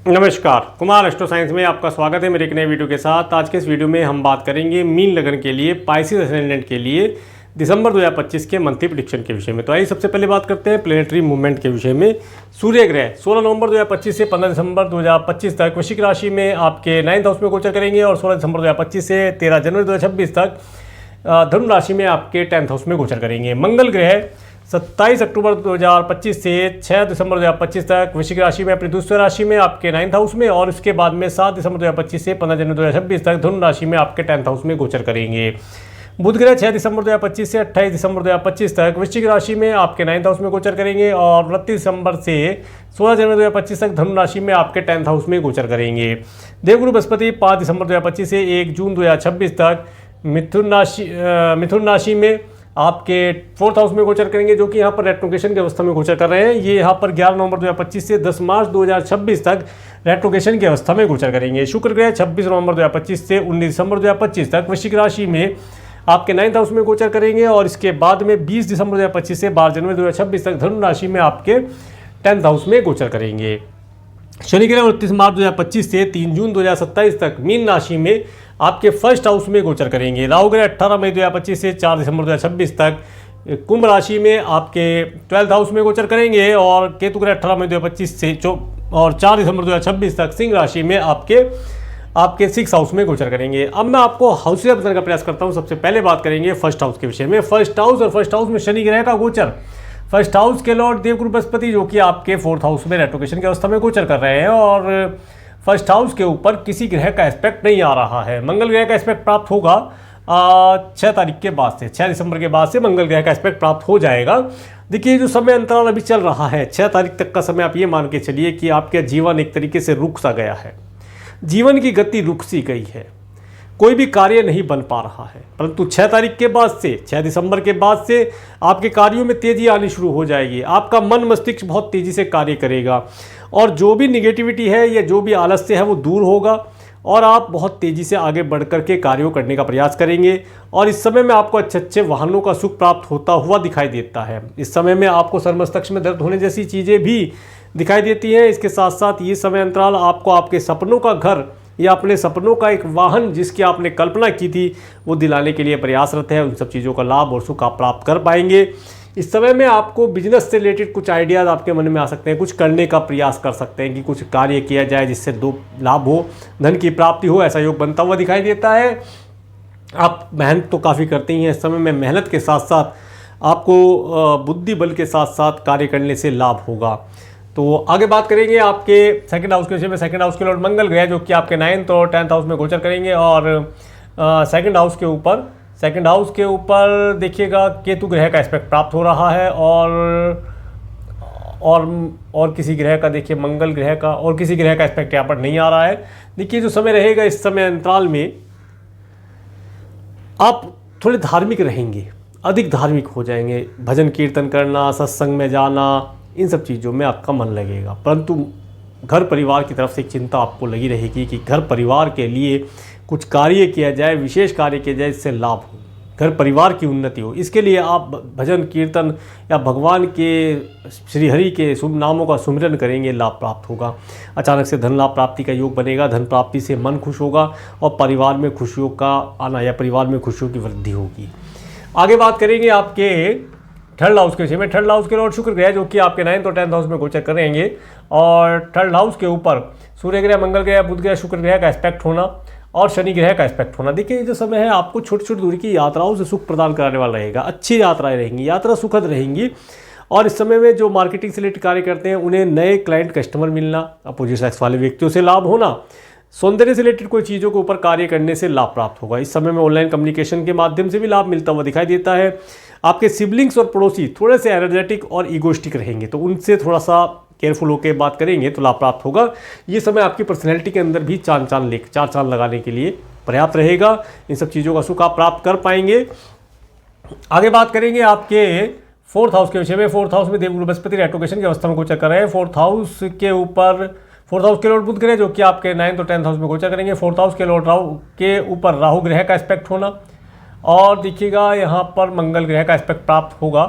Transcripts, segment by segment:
नमस्कार, Kumar astro science में आपका स्वागत है मेरे एक नए वीडियो के साथ। आज के इस वीडियो में हम बात करेंगे मीन लगन के लिए पाइसेस असेंडेंट के लिए दिसंबर 2025 के मंथली प्रेडिक्शन के विषय में। तो आइए सबसे पहले बात करते हैं प्लेनेटरी मूवमेंट के विषय में। सूर्य ग्रह 16 नवंबर 2025 से 15 दिसंबर 2025 तक वृश्चिक राशि में आपके 9th हाउस में गोचर करेंगे और 16 दिसंबर 2025 से 13 जनवरी 2026 तक धनु राशि में आपके 10th हाउस में गोचर करेंगे। मंगल ग्रह 27 अक्टूबर 2025 से 6 दिसंबर 2025 तक वृश्चिक राशि में अपनी दूसरी राशि में आपके 9th हाउस में और उसके बाद में 7 दिसंबर 2025 से 15 जनवरी 2026 तक धनु राशि में आपके 10th हाउस में गोचर करेंगे। बुध ग्रह 6 दिसंबर 2025 से 28 दिसंबर 2025 तक वृश्चिक राशि में आपके 9th हाउस में गोचर करेंगे और 29 दिसंबर से 16 जनवरी 2025 तक धनु राशि में आपके 10th हाउस में गोचर करेंगे। देवगुरु बृहस्पति 5 दिसंबर 2025 से 1 जून 2026 तक मिथुन राशि में आपके 4th हाउस में गोचर करेंगे, जो कि यहाँ पर रेट्रोगेशन की अवस्था में गोचर कर रहे हैं। ये यहाँ पर 11 नवंबर 2025 से 10 मार्च 2026 तक रेट्रोगेशन की अवस्था में गोचर करेंगे। शुक्र ग्रह 26 नवंबर 2025 से 19 दिसंबर 2025 तक वृश्चिक राशि में आपके 9th हाउस में गोचर करेंगे और इसके बाद में 20 दिसंबर 2025 से 12 जनवरी 2026 तक धनु राशि में आपके 10th हाउस में गोचर करेंगे। शनि ग्रह 29 मार्च 2025 से 3 जून 2027 तक मीन राशि में आपके 1st हाउस में गोचर करेंगे। राहु ग्रह 18 मई 2025 से 4 दिसंबर 2026 तक कुंभ राशि में आपके 12th हाउस में गोचर करेंगे और केतु ग्रह 18 मई 2025 से 4 दिसंबर 2026 तक सिंह राशि में आपके 6th हाउस में गोचर करेंगे। अब मैं आपको हाउस बताने का प्रयास करता हूँ। सबसे पहले बात करेंगे 1st हाउस के विषय में। 1st हाउस और 1st हाउस में शनि ग्रह का गोचर। 1st हाउस के लॉर्ड देवगुरु बृहस्पति जो कि आपके 4th हाउस में रेट्रोगेशन की अवस्था में गोचर कर रहे हैं और 1st हाउस के ऊपर किसी ग्रह का एस्पेक्ट नहीं आ रहा है। मंगल ग्रह का एस्पेक्ट प्राप्त होगा 6 तारीख के बाद से, 6 दिसंबर के बाद से मंगल ग्रह का एस्पेक्ट प्राप्त हो जाएगा। देखिए, जो समय अंतराल अभी चल रहा है 6 तारीख तक का समय, आप ये मान के चलिए कि आपका जीवन एक तरीके से रुक सा गया है। जीवन की गति रुक सी गई है, कोई भी कार्य नहीं बन पा रहा है। परंतु 6 तारीख के बाद से, 6 दिसंबर के बाद से आपके कार्यों में तेजी आनी शुरू हो जाएगी। आपका मन मस्तिष्क बहुत तेजी से कार्य करेगा और जो भी निगेटिविटी है या जो भी आलस्य है वो दूर होगा और आप बहुत तेज़ी से आगे बढ़ कर के कार्यों करने का प्रयास करेंगे। और इस समय में आपको अच्छे अच्छे वाहनों का सुख प्राप्त होता हुआ दिखाई देता है। इस समय में आपको सरमस्तक में दर्द होने जैसी चीज़ें भी दिखाई देती हैं। इसके साथ साथ ये समय अंतराल आपको आपके सपनों का घर या अपने सपनों का एक वाहन जिसकी आपने कल्पना की थी वो दिलाने के लिए प्रयासरत है। उन सब चीज़ों का लाभ और सुख आप प्राप्त कर पाएंगे। इस समय में आपको बिजनेस से रिलेटेड कुछ आइडियाज़ आपके मन में आ सकते हैं, कुछ करने का प्रयास कर सकते हैं कि कुछ कार्य किया जाए जिससे दो लाभ हो, धन की प्राप्ति हो, ऐसा योग बनता हुआ दिखाई देता है। आप मेहनत तो काफ़ी करते ही हैं। इस समय में मेहनत के साथ साथ आपको बुद्धि बल के साथ साथ कार्य करने से लाभ होगा। तो आगे बात करेंगे आपके 2nd हाउस के विषय में। 2nd हाउस के लॉर्ड मंगल ग्रह जो कि आपके 9th और 10th हाउस में गोचर करेंगे और 2nd हाउस के ऊपर देखिएगा केतु ग्रह का एस्पेक्ट प्राप्त हो रहा है और किसी ग्रह का, देखिए मंगल ग्रह का और किसी ग्रह का एस्पेक्ट यहाँ पर नहीं आ रहा है। देखिए, जो समय रहेगा इस समय अंतराल में आप थोड़े धार्मिक रहेंगे, अधिक धार्मिक हो जाएंगे। भजन कीर्तन करना, सत्संग में जाना, इन सब चीज़ों में आपका मन लगेगा। परंतु घर परिवार की तरफ से एक चिंता आपको लगी रहेगी कि घर परिवार के लिए कुछ कार्य किया जाए, विशेष कार्य किया जाए, इससे लाभ हो, घर परिवार की उन्नति हो। इसके लिए आप भजन कीर्तन या भगवान के श्री हरि के शुभ नामों का सुमिरन करेंगे, लाभ प्राप्त होगा। अचानक से धन लाभ प्राप्ति का योग बनेगा। धन प्राप्ति से मन खुश होगा और परिवार में खुशियों का आना या परिवार में खुशियों की वृद्धि होगी। आगे बात करेंगे आपके 3rd हाउस के विषय में। 3rd हाउस के लॉर्ड शुक्र ग्रह जो कि आपके 9th और 10th हाउस में गोचर करेंगे और 3rd हाउस के ऊपर सूर्य ग्रह, मंगल ग्रह, बुध ग्रह, शुक्र ग्रह का एस्पेक्ट होना और शनि ग्रह का एस्पेक्ट होना। देखिए, जो समय है आपको छोटी छोटी दूरी की यात्राओं से सुख प्रदान कराने वाला रहेगा। अच्छी यात्राएं रहेंगी, यात्रा सुखद रहेंगी। और इस समय में जो मार्केटिंग से रिलेटेड कार्य करते हैं उन्हें नए क्लाइंट कस्टमर मिलना, अपोजिट सेक्स वाले व्यक्तियों से लाभ होना, सौंदर्य से रिलेटेड कोई चीज़ों के ऊपर कार्य करने से लाभ प्राप्त होगा। इस समय में ऑनलाइन कम्युनिकेशन के माध्यम से भी लाभ मिलता हुआ दिखाई देता है। आपके सिबलिंग्स और पड़ोसी थोड़े से एनर्जेटिक और ईगोइस्टिक रहेंगे, तो उनसे थोड़ा सा केयरफुल होकर बात करेंगे तो लाभ प्राप्त होगा। ये समय आपकी पर्सनैलिटी के अंदर भी चार चांद लगाने के लिए पर्याप्त रहेगा। इन सब चीज़ों का सुख आप प्राप्त कर पाएंगे। आगे बात करेंगे आपके 4th हाउस के विषय में। 4th हाउस में देवगुरु बृहस्पति रेट्रोगेशन की अवस्था में गोचर कर रहे हैं। 4th हाउस के लॉर्ड बुध ग्रह जो कि आपके 9th और 10th हाउस में गोचर करेंगे। 4th हाउस के लॉर्ड राहु के ऊपर राहु ग्रह का एस्पेक्ट होना और देखिएगा यहाँ पर मंगल ग्रह का एस्पेक्ट प्राप्त होगा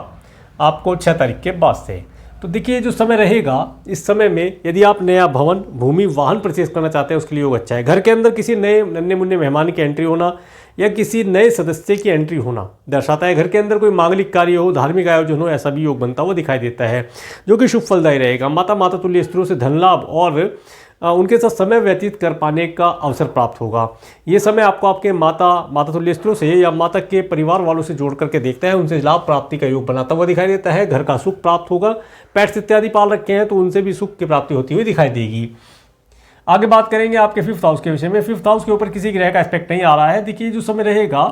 आपको 6 तारीख के बाद से। तो देखिए जो समय रहेगा इस समय में यदि आप नया भवन, भूमि, वाहन परचेज करना चाहते हैं उसके लिए योग अच्छा है। घर के अंदर किसी नए नन्हे मुन्ने मेहमान की एंट्री होना या किसी नए सदस्य की एंट्री होना दर्शाता है। घर के अंदर कोई मांगलिक कार्य हो, धार्मिक आयोजन हो, ऐसा भी योग बनता हुआ दिखाई देता है, जो कि शुभ फलदायी रहेगा। माता तुल्य स्त्रियों से धन लाभ और उनके साथ समय व्यतीत कर पाने का अवसर प्राप्त होगा। ये समय आपको आपके माता तुल्य स्त्रियों से या माता के परिवार वालों से जोड़ करके देखता है, उनसे लाभ प्राप्ति का योग बनाता हुआ दिखाई देता है। घर का सुख प्राप्त होगा। पेट्स इत्यादि पाल रखे हैं तो उनसे भी सुख की प्राप्ति होती हुई दिखाई देगी। आगे बात करेंगे आपके 5th हाउस के विषय में। 5th हाउस के ऊपर किसी ग्रह का एस्पेक्ट नहीं आ रहा है। देखिए जो समय रहेगा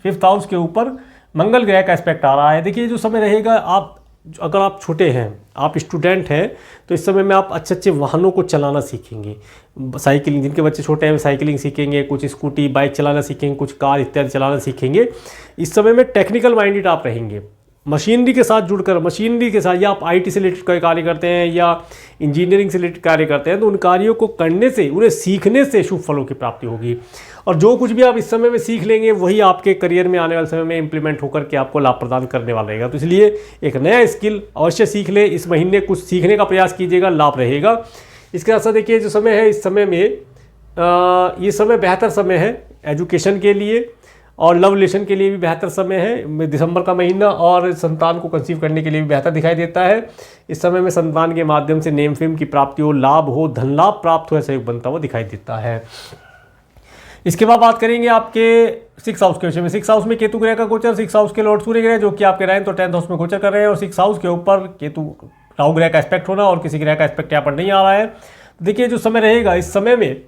5th हाउस के ऊपर मंगल ग्रह का एस्पेक्ट आ रहा है। देखिए जो समय रहेगा, अगर आप छोटे हैं, आप स्टूडेंट हैं, तो इस समय में आप अच्छे वाहनों को चलाना सीखेंगे। साइकिलिंग, जिनके बच्चे छोटे हैं साइकिलिंग सीखेंगे, कुछ स्कूटी बाइक चलाना सीखेंगे, कुछ कार इत्यादि चलाना सीखेंगे। इस समय में टेक्निकल माइंडेड आप रहेंगे, मशीनरी के साथ जुड़कर, मशीनरी के साथ, या आप IT से रिलेटेड कोई कार्य करते हैं या इंजीनियरिंग से रिलेटेड कार्य करते हैं, तो उन कार्यों को करने से, उन्हें सीखने से शुभ फलों की प्राप्ति होगी। और जो कुछ भी आप इस समय में सीख लेंगे वही आपके करियर में आने वाले समय में इंप्लीमेंट होकर के आपको लाभ प्रदान करने वाला रहेगा। तो इसलिए एक नया स्किल अवश्य सीख ले। इस महीने कुछ सीखने का प्रयास कीजिएगा, लाभ रहेगा। इसके साथ देखिए जो समय है इस समय में ये समय बेहतर समय है एजुकेशन के लिए और लव रिलेशन के लिए भी बेहतर समय है। दिसंबर का महीना और संतान को कंसीव करने के लिए भी बेहतर दिखाई देता है। इस समय में संतान के माध्यम से नेम फेम की प्राप्ति हो, लाभ हो, धन लाभ प्राप्त हो, ऐसा योग बनता हुआ दिखाई देता है। इसके बाद बात करेंगे आपके 6th हाउस के विषय में। 6th हाउस में केतु ग्रह का गोचर, 6th हाउस के लॉर्ड सूर्य ग्रह जो कि आपके 9th और 10th हाउस में गोचर कर रहे हैं, और 6th हाउस के ऊपर केतु राहु ग्रह का एस्पेक्ट होना और किसी ग्रह का एस्पेक्ट यहाँ पर नहीं आ रहा है। देखिए जो समय रहेगा इस समय में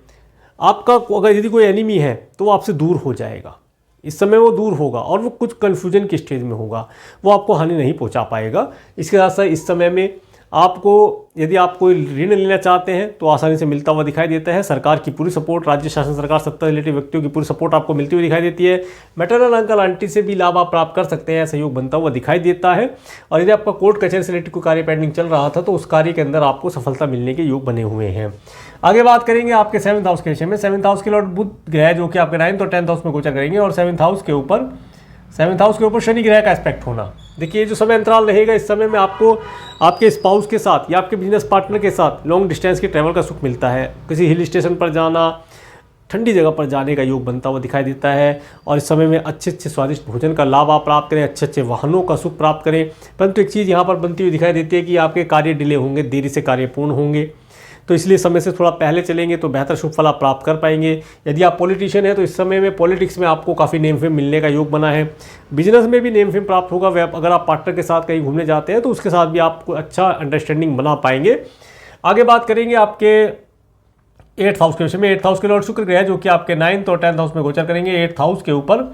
आपका, अगर यदि कोई एनिमी है तो वो आपसे दूर हो जाएगा। इस समय वो दूर होगा और वो कुछ कन्फ्यूजन की स्टेज में होगा, वो आपको हानि नहीं पहुंचा पाएगा। इसके साथ साथ इस समय में आपको, यदि आप कोई ऋण लेना चाहते हैं तो आसानी से मिलता हुआ दिखाई देता है। सरकार की पूरी सपोर्ट, राज्य शासन सरकार, सत्ता रिलेटेड व्यक्तियों की पूरी सपोर्ट आपको मिलती हुई दिखाई देती है। मैटरनल अंकल आंटी से भी लाभ आप प्राप्त कर सकते हैं, सहयोग बनता हुआ दिखाई देता है। और यदि आपका कोर्ट कचहरी से रिलेटेड कोई कार्य पेंडिंग चल रहा था तो उस कार्य के अंदर आपको सफलता मिलने के योग बने हुए हैं। आगे बात करेंगे आपके 7th हाउस के विषय में। 7th हाउस के लॉर्ड बुध ग्रह जो कि आपके 9th और 10th हाउस में गोचर करेंगे, और 7th हाउस के ऊपर शनि ग्रह का एस्पेक्ट होना। देखिए जो समय अंतराल रहेगा इस समय में आपको आपके स्पाउस के साथ या आपके बिजनेस पार्टनर के साथ लॉन्ग डिस्टेंस के ट्रैवल का सुख मिलता है। किसी हिल स्टेशन पर जाना, ठंडी जगह पर जाने का योग बनता हुआ दिखाई देता है। और इस समय में अच्छे स्वादिष्ट भोजन का लाभ आप प्राप्त करें, अच्छे वाहनों का सुख प्राप्त करें। परंतु एक चीज़ यहाँ पर बनती हुई दिखाई देती है कि आपके कार्य डिले होंगे, देरी से कार्य पूर्ण होंगे, तो इसलिए समय से थोड़ा पहले चलेंगे तो बेहतर शुभ फल आप प्राप्त कर पाएंगे। यदि आप पॉलिटिशियन हैं तो इस समय में पॉलिटिक्स में आपको काफ़ी नेम फेम मिलने का योग बना है। बिजनेस में भी नेम फेम प्राप्त होगा। अगर आप पार्टनर के साथ कहीं घूमने जाते हैं तो उसके साथ भी आपको अच्छा अंडरस्टैंडिंग बना पाएंगे। आगे बात करेंगे आपके 8th हाउस के विषय में। 8th हाउस के लॉर्ड शुक्र ग्रह जो कि आपके 9th और 10th हाउस में गोचर करेंगे। 8th हाउस के ऊपर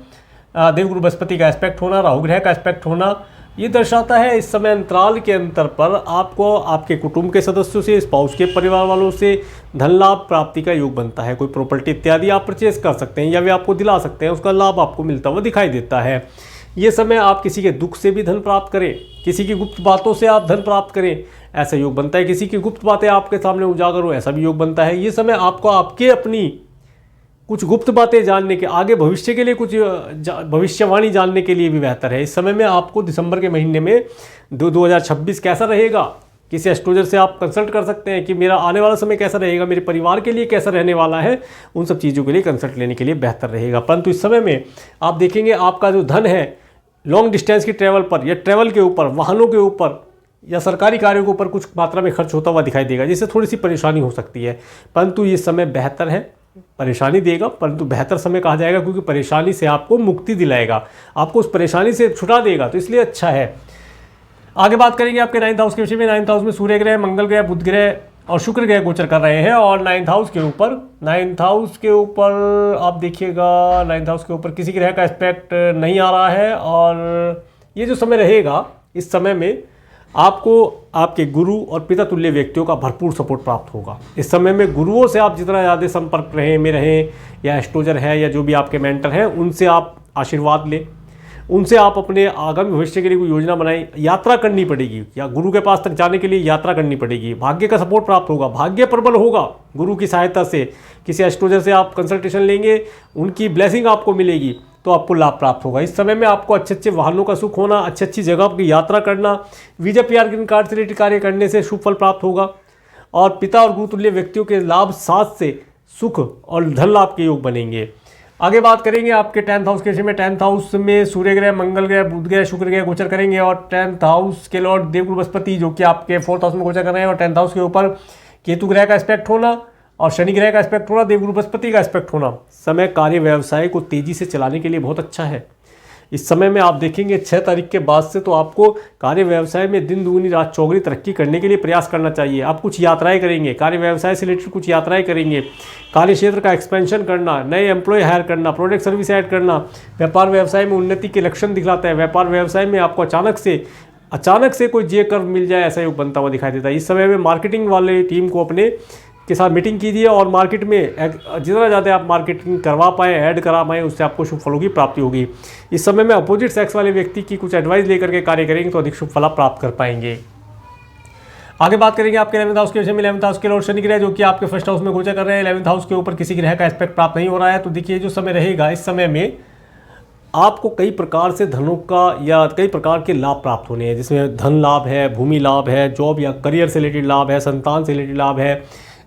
देवगुरु बृहस्पति का एस्पेक्ट होना, राहु ग्रह का एस्पेक्ट होना, ये दर्शाता है इस समय अंतराल के अंतर पर आपको आपके कुटुंब के सदस्यों से, स्पाउस के परिवार वालों से धन लाभ प्राप्ति का योग बनता है। कोई प्रॉपर्टी इत्यादि आप परचेज कर सकते हैं या वे आपको दिला सकते हैं, उसका लाभ आपको मिलता हुआ दिखाई देता है। ये समय आप किसी के दुख से भी धन प्राप्त करें, किसी की गुप्त बातों से आप धन प्राप्त करें, ऐसा योग बनता है। किसी की गुप्त बातें आपके सामने उजागर हो, ऐसा भी योग बनता है। ये समय आपको आपके अपनी कुछ गुप्त बातें जानने के, आगे भविष्य के लिए कुछ भविष्यवाणी जानने के लिए भी बेहतर है। इस समय में आपको दिसंबर के महीने में 2026 कैसा रहेगा, किसी एस्ट्रोलॉजर से आप कंसल्ट कर सकते हैं कि मेरा आने वाला समय कैसा रहेगा, मेरे परिवार के लिए कैसा रहने वाला है। उन सब चीज़ों के लिए कंसल्ट लेने के लिए बेहतर रहेगा। परंतु इस समय में आप देखेंगे आपका जो धन है लॉन्ग डिस्टेंस की ट्रैवल पर या ट्रैवल के ऊपर, वाहनों के ऊपर या सरकारी कार्यों के ऊपर कुछ मात्रा में खर्च होता हुआ दिखाई देगा, जिससे थोड़ी सी परेशानी हो सकती है। परंतु ये समय बेहतर है, परेशानी देगा परंतु बेहतर समय कहा जाएगा, क्योंकि परेशानी से आपको मुक्ति दिलाएगा, आपको उस परेशानी से छुटा देगा, तो इसलिए अच्छा है। आगे बात करेंगे आपके 9th हाउस के विषय में। 9th हाउस में सूर्य ग्रह, मंगल ग्रह, बुध ग्रह और शुक्र ग्रह गोचर कर रहे हैं। और 9th हाउस के ऊपर आप देखिएगा 9th हाउस के ऊपर किसी ग्रह का एस्पेक्ट नहीं आ रहा है। और ये जो समय रहेगा इस समय में आपको आपके गुरु और पिता तुल्य व्यक्तियों का भरपूर सपोर्ट प्राप्त होगा। इस समय में गुरुओं से आप जितना ज़्यादा संपर्क में रहें, या एस्ट्रोलॉजर है या जो भी आपके मेंटर हैं, उनसे आप आशीर्वाद लें, उनसे आप अपने आगामी भविष्य के लिए कोई योजना बनाएं। यात्रा करनी पड़ेगी, या गुरु के पास तक जाने के लिए यात्रा करनी पड़ेगी। भाग्य का सपोर्ट प्राप्त होगा, भाग्य प्रबल होगा गुरु की सहायता से। किसी एस्ट्रोलॉजर से आप कंसल्टेशन लेंगे, उनकी ब्लेसिंग आपको मिलेगी, तो आपको लाभ प्राप्त होगा। इस समय में आपको अच्छे अच्छे वाहनों का सुख होना, अच्छी अच्छी जगह की यात्रा करना, वीजा पीआर ग्रीन कार्ड से रिलेटेड कार्य करने से शुभ फल प्राप्त होगा। और पिता और गुरुतुल्य व्यक्तियों के लाभ साथ से सुख और धन लाभ के योग बनेंगे। आगे बात करेंगे आपके 10th हाउस के विषय में। 10th हाउस में सूर्य ग्रह, मंगल ग्रह, बुध ग्रह, शुक्र ग्रह गोचर करेंगे और 10th हाउस के लॉर्ड देवगुरु बृहस्पति जो कि आपके 4th हाउस में गोचर कर रहे हैं और 10th हाउस के ऊपर केतु ग्रह का एस्पेक्ट होना और शनि ग्रह का एस्पेक्ट होना, देवगुरु बृहस्पति का एस्पेक्ट होना समय कार्य व्यवसाय को तेजी से चलाने के लिए बहुत अच्छा है। इस समय में आप देखेंगे 6 तारीख के बाद से तो आपको कार्य व्यवसाय में दिन दुगनी रात चौगुनी तरक्की करने के लिए प्रयास करना चाहिए। आप कुछ यात्राएं करेंगे, कार्य व्यवसाय से रिलेटेड कुछ यात्राएं करेंगे, कार्य क्षेत्र का एक्सपेंशन करना, नए एम्प्लॉय हायर करना, प्रोडक्ट सर्विस ऐड करना, व्यापार व्यवसाय में उन्नति के लक्षण दिखलाता है। व्यापार व्यवसाय में आपको अचानक से कोई जे कर्व मिल जाए ऐसा योग बनता हुआ दिखाई देता है। इस समय में मार्केटिंग वाले टीम को अपने के साथ मीटिंग कीजिए और मार्केट में जितना ज़्यादा आप मार्केटिंग करवा पाएँ, ऐड करा पाएँ, उससे आपको शुभ फलों की प्राप्ति होगी। इस समय में अपोजिट सेक्स वाले व्यक्ति की कुछ एडवाइस लेकर के कार्य करेंगे तो अधिक शुभ फल प्राप्त कर पाएंगे। आगे बात करेंगे आपके 11th हाउस के विषय में। 11th हाउस के लॉर्ड शनि ग्रह जो कि आपके 1st हाउस में गोचर कर रहे हैं। 11th हाउस के ऊपर किसी ग्रह का एस्पेक्ट प्राप्त नहीं हो रहा है। तो देखिए जो समय रहेगा इस समय में आपको कई प्रकार से धनों का या कई प्रकार के लाभ प्राप्त होने हैं, जिसमें धन लाभ है, भूमि लाभ है, जॉब या करियर से रिलेटेड लाभ है, संतान से रिलेटेड लाभ है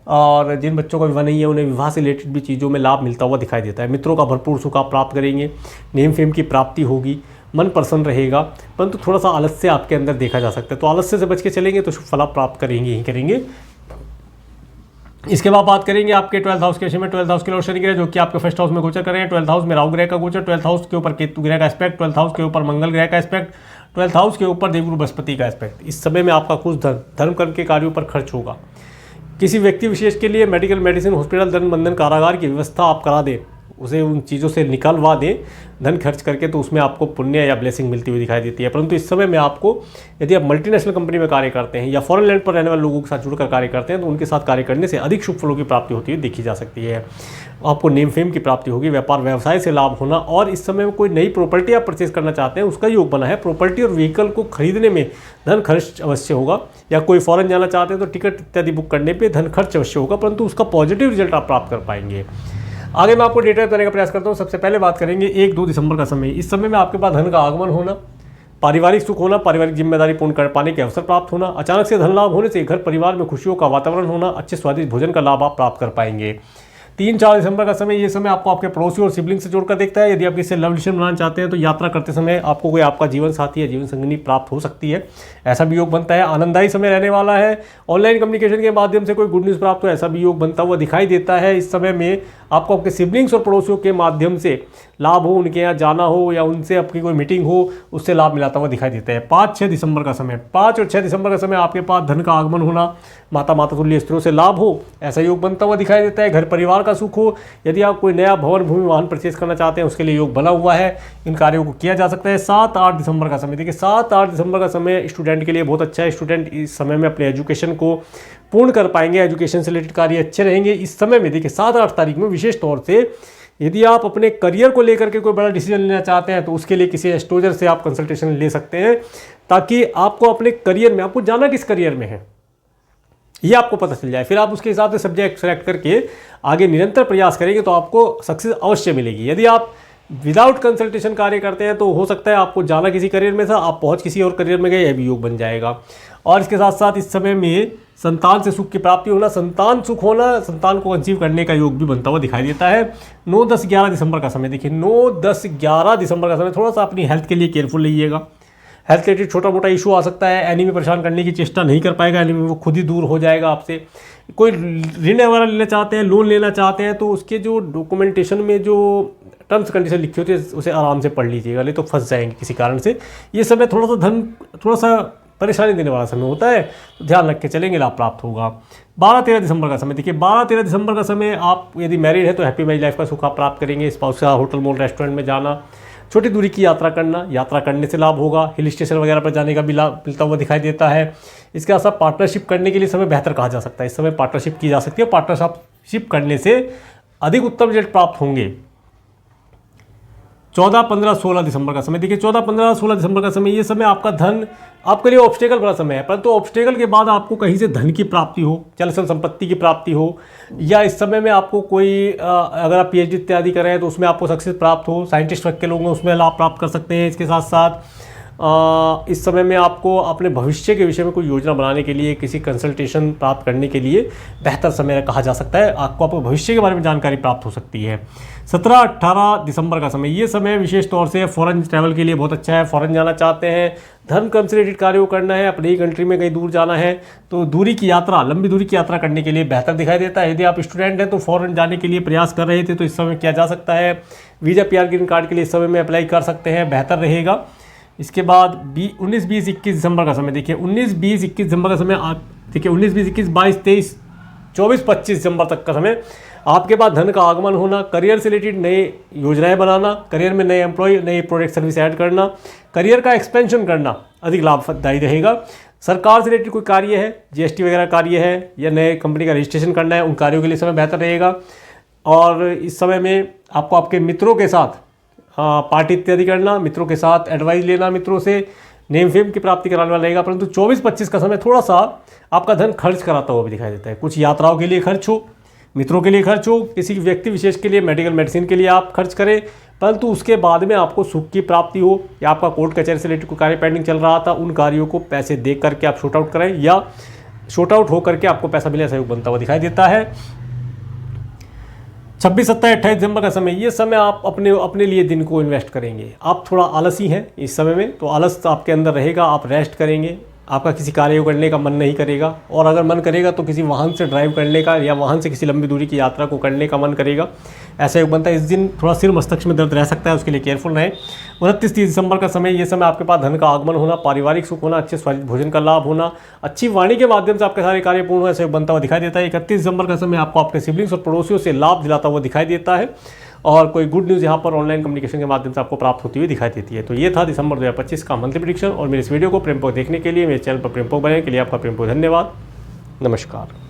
और जिन बच्चों का विवाह नहीं है उन्हें विवाह से रिलेटेड भी चीज़ों में लाभ मिलता हुआ दिखाई देता है। मित्रों का भरपूर सुख आप प्राप्त करेंगे, नेम फेम की प्राप्ति होगी, मन प्रसन्न रहेगा, परंतु थोड़ा सा आलस्य आपके अंदर देखा जा सकता है। तो आलस्य से बच के चलेंगे तो शुभ फल प्राप्त करेंगे ही करेंगे। इसके बाद बात करेंगे आपके 12th हाउस के विषय में। 12th हाउस के लॉर्ड शनि ग्रह जो कि आपके 1st हाउस में गोचर कर रहे हैं। 12th हाउस में राहु ग्रह का गोचर, 12th हाउस के ऊपर केतु ग्रह का एस्पेक्ट, 12th हाउस के ऊपर मंगल ग्रह का एस्पेक्ट, 12th हाउस के ऊपर देवगुरु बृहस्पति का एस्पेक्ट। इस समय में आपका कुछ धर्म कर्म के कार्यों पर खर्च होगा। किसी व्यक्ति विशेष के लिए मेडिकल, मेडिसिन, हॉस्पिटल, धन बंधन, कारागार की व्यवस्था आप करा दें, उसे उन चीज़ों से निकलवा दें धन खर्च करके, तो उसमें आपको पुण्य या ब्लेसिंग मिलती हुई दिखाई देती है। परंतु इस समय में आपको यदि आप मल्टीनेशनल कंपनी में कार्य करते हैं या फॉरेन लैंड पर रहने वाले लोगों के साथ जुड़कर कार्य करते हैं तो उनके साथ कार्य करने से अधिक शुभ फलों की प्राप्ति होती हुई देखी जा सकती है। आपको नेम फेम की प्राप्ति होगी, व्यापार व्यवसाय से लाभ होना और इस समय में कोई नई प्रॉपर्टी आप परचेज करना चाहते हैं उसका योग बना है। प्रॉपर्टी और व्हीकल को खरीदने में धन खर्च अवश्य होगा, या कोई फॉरेन जाना चाहते हैं तो टिकट इत्यादि बुक करने पर धन खर्च अवश्य होगा, परंतु उसका पॉजिटिव रिजल्ट आप प्राप्त कर पाएंगे। आगे मैं आपको डिटेल देने का प्रयास करता हूँ। सबसे पहले बात करेंगे 1-2 दिसंबर का समय। इस समय में आपके पास धन का आगमन होना, पारिवारिक सुख होना, पारिवारिक जिम्मेदारी पूर्ण कर पाने के अवसर प्राप्त होना, अचानक से धन लाभ होने से घर परिवार में खुशियों का वातावरण होना, अच्छे स्वादिष्ट भोजन का लाभ आप प्राप्त कर पाएंगे। 3-4 दिसंबर का समय, ये समय आपको आपके पड़ोसी और सिबलिंग से जोड़कर देखता है। यदि आप किसी लव रिलेशन बनाना चाहते हैं तो यात्रा करते समय आपको कोई आपका जीवन साथी या जीवन संगिनी प्राप्त हो सकती है, ऐसा भी योग बनता है। आनंददायी समय रहने वाला है। ऑनलाइन कम्युनिकेशन के माध्यम से कोई गुड न्यूज़ प्राप्त हो, ऐसा भी योग बनता हुआ दिखाई देता है। इस समय में आपको आपके सिबलिंग्स और पड़ोसियों के माध्यम से लाभ हो, उनके यहाँ जाना हो या उनसे आपकी कोई मीटिंग हो, उससे लाभ मिलाता हुआ दिखाई देता है। 5-6 दिसंबर का समय, 5 और 6 दिसंबर का समय आपके पास धन का आगमन होना, माता तुल्य स्त्रियों से लाभ हो, ऐसा योग बनता हुआ दिखाई देता है। घर परिवार का सुख हो, यदि आप कोई नया भवन, भूमि, वाहन परचेज करना चाहते हैं उसके लिए योग बना हुआ है। इन कार्यों को किया जा सकता है। 7-8 दिसंबर का समय, देखिए 7-8 दिसंबर का समय स्टूडेंट के लिए बहुत अच्छा है। स्टूडेंट इस समय में अपने एजुकेशन को पूर्ण कर पाएंगे, एजुकेशन से रिलेटेड कार्य अच्छे रहेंगे। इस समय में देखिए 7-8 तारीख में विशेष तौर से यदि आप अपने करियर को लेकर के कोई बड़ा डिसीजन लेना चाहते हैं तो उसके लिए किसी एस्ट्रोलजर से आप कंसल्टेशन ले सकते हैं, ताकि आपको अपने करियर में, आपको जाना किस करियर में है ये आपको पता चल जाए। फिर आप उसके हिसाब से सब्जेक्ट सेलेक्ट करके आगे निरंतर प्रयास करेंगे तो आपको सक्सेस अवश्य मिलेगी। यदि आप विदाउट कंसल्टेशन कार्य करते हैं तो हो सकता है आपको जाना किसी करियर में था, आप पहुंच किसी और करियर में गए, यह भी योग बन जाएगा। और इसके साथ साथ इस समय में संतान से सुख की प्राप्ति होना, संतान सुख होना, संतान को कंसीव करने का योग भी बनता हुआ दिखाई देता है। 9-10-11 दिसंबर का समय, देखिए 9-10-11 दिसंबर का समय, थोड़ा सा अपनी हेल्थ के लिए केयरफुल रहिएगा। हेल्थ रिलेटेड छोटा मोटा इशू आ सकता है। एनीमी परेशान करने की चेष्टा नहीं कर पाएगा, एनीमी वो खुद ही दूर हो जाएगा आपसे। कोई ऋण वगैरह लेना चाहते हैं, लोन लेना चाहते हैं तो उसके जो डॉक्यूमेंटेशन में जो टर्म्स कंडीशन लिखी होती है उसे आराम से पढ़ लीजिएगा, नहीं तो फंस जाएंगे किसी कारण से। ये समय थोड़ा सा परेशानी देने वाला समय होता है, तो ध्यान रख के चलेंगे, लाभ प्राप्त होगा। 12-13 दिसंबर का समय, देखिए 12-13 दिसंबर का समय, आप यदि मैरिड है तो हैप्पी मैरिज लाइफ का सुख आप प्राप्त करेंगे। स्पाउस का होटल, मॉल, रेस्टोरेंट में जाना, छोटी दूरी की यात्रा करना, यात्रा करने से लाभ होगा। हिल स्टेशन वगैरह पर जाने का भी लाभ मिलता हुआ दिखाई देता है। इसके साथ पार्टनरशिप करने के लिए समय बेहतर कहा जा सकता है। इस समय पार्टनरशिप की जा सकती है, पार्टनरशिप करने से अधिक उत्तम रिजल्ट प्राप्त होंगे। 14, 15, 16 दिसंबर का समय। देखिए 14, 15, 16 दिसंबर का समय, ये समय आपका धन आपके लिए ऑब्स्टेकल वाला समय है, परंतु ऑब्स्टेकल के बाद आपको कहीं से धन की प्राप्ति हो, चल संपत्ति की प्राप्ति हो, या इस समय में आपको कोई अगर आप पीएचडी इत्यादि कर रहे हैं तो उसमें आपको सक्सेस प्राप्त हो, साइंटिस्ट वर्ग के लोग हैं उसमें लाभ प्राप्त कर सकते हैं। इसके साथ साथ इस समय में आपको अपने भविष्य के विषय में कोई योजना बनाने के लिए, किसी कंसल्टेशन प्राप्त करने के लिए बेहतर समय कहा जा सकता है। आपको भविष्य के बारे में जानकारी प्राप्त हो सकती है। 17, 18 दिसंबर का समय, ये समय विशेष तौर से फॉरेन ट्रैवल के लिए बहुत अच्छा है। फॉरेन जाना चाहते हैं, धर्म कर्म से रिलेटेड कार्यों को करना है, अपनी ही कंट्री में कहीं दूर जाना है, तो दूरी की यात्रा, लंबी दूरी की यात्रा करने के लिए बेहतर दिखाई देता है। यदि आप स्टूडेंट हैं तो फॉरेन जाने के लिए प्रयास कर रहे थे तो इस समय किया जा सकता है। वीज़ा PR ग्रीन कार्ड के लिए इस समय में अप्लाई कर सकते हैं, बेहतर रहेगा। इसके बाद 19, 20, 21 दिसंबर का समय, देखिए 19, 20, 21 दिसंबर का समय, आप देखिए 19, 20, 21, 22, 23, 24, 25 दिसंबर तक का समय आपके पास धन का आगमन होना, करियर से रिलेटेड नई योजनाएं बनाना, करियर में नए एम्प्लॉय, नई प्रोडक्ट सर्विस ऐड करना, करियर का एक्सपेंशन करना अधिक लाभदायी रहेगा। सरकार से रिलेटेड कोई कार्य है, GST वगैरह कार्य है, या नए कंपनी का रजिस्ट्रेशन करना है, उन कार्यों के लिए समय बेहतर रहेगा। और इस समय में आपको आपके मित्रों के साथ पार्टी इत्यादि करना, मित्रों के साथ एडवाइस लेना, मित्रों से नेम फेम की प्राप्ति कराने वाला रहेगा। परंतु 24-25 का समय थोड़ा सा आपका धन खर्च कराता हुआ भी दिखाई देता है। कुछ यात्राओं के लिए खर्च हो, मित्रों के लिए खर्च हो, किसी व्यक्ति विशेष के लिए मेडिकल मेडिसिन के लिए आप खर्च करें, परंतु उसके बाद में आपको सुख की प्राप्ति हो, या आपका कोर्ट कचहरी से रिलेटेड कोई कार्य पेंडिंग चल रहा था, उन कार्यों को पैसे दे करके आप शॉर्ट आउट करें, या शॉर्ट आउट होकर के आपको पैसा मिलने का सहयोग बनता हुआ दिखाई देता है। 26, 27, 28 दिसंबर का समय, ये समय आप अपने लिए दिन को इन्वेस्ट करेंगे। आप थोड़ा आलसी हैं इस समय में, तो आलस आपके अंदर रहेगा, आप रेस्ट करेंगे, आपका किसी कार्य को करने का मन नहीं करेगा, और अगर मन करेगा तो किसी वाहन से ड्राइव करने का, या वाहन से किसी लंबी दूरी की यात्रा को करने का मन करेगा, ऐसा योग बनता है। इस दिन थोड़ा सिर मस्तिष्क में दर्द रह सकता है, उसके लिए केयरफुल रहें। 29, 30 दिसंबर का समय, ये समय आपके पास धन का आगमन होना, पारिवारिक सुख होना, अच्छे स्वादिष्ट भोजन का लाभ होना, अच्छी वाणी के माध्यम से आपके सारे कार्य पूर्ण हो, ऐसा योग बनता हुआ दिखाई देता है। 31 दिसंबर का समय आपको आपके सिबलिंग्स और पड़ोसियों से लाभ दिलाता हुआ दिखाई देता है, और कोई गुड न्यूज़ यहाँ पर ऑनलाइन कम्युनिकेशन के माध्यम से आपको प्राप्त होती हुई दिखाई देती है। तो ये था दिसंबर 2025 का मंथली प्रेडिक्शन, और मेरे इस वीडियो को प्रेमपूर्वक देखने के लिए, मेरे चैनल पर प्रेमपूर्वक बने के लिए आपका प्रेमपूर्वक धन्यवाद। नमस्कार।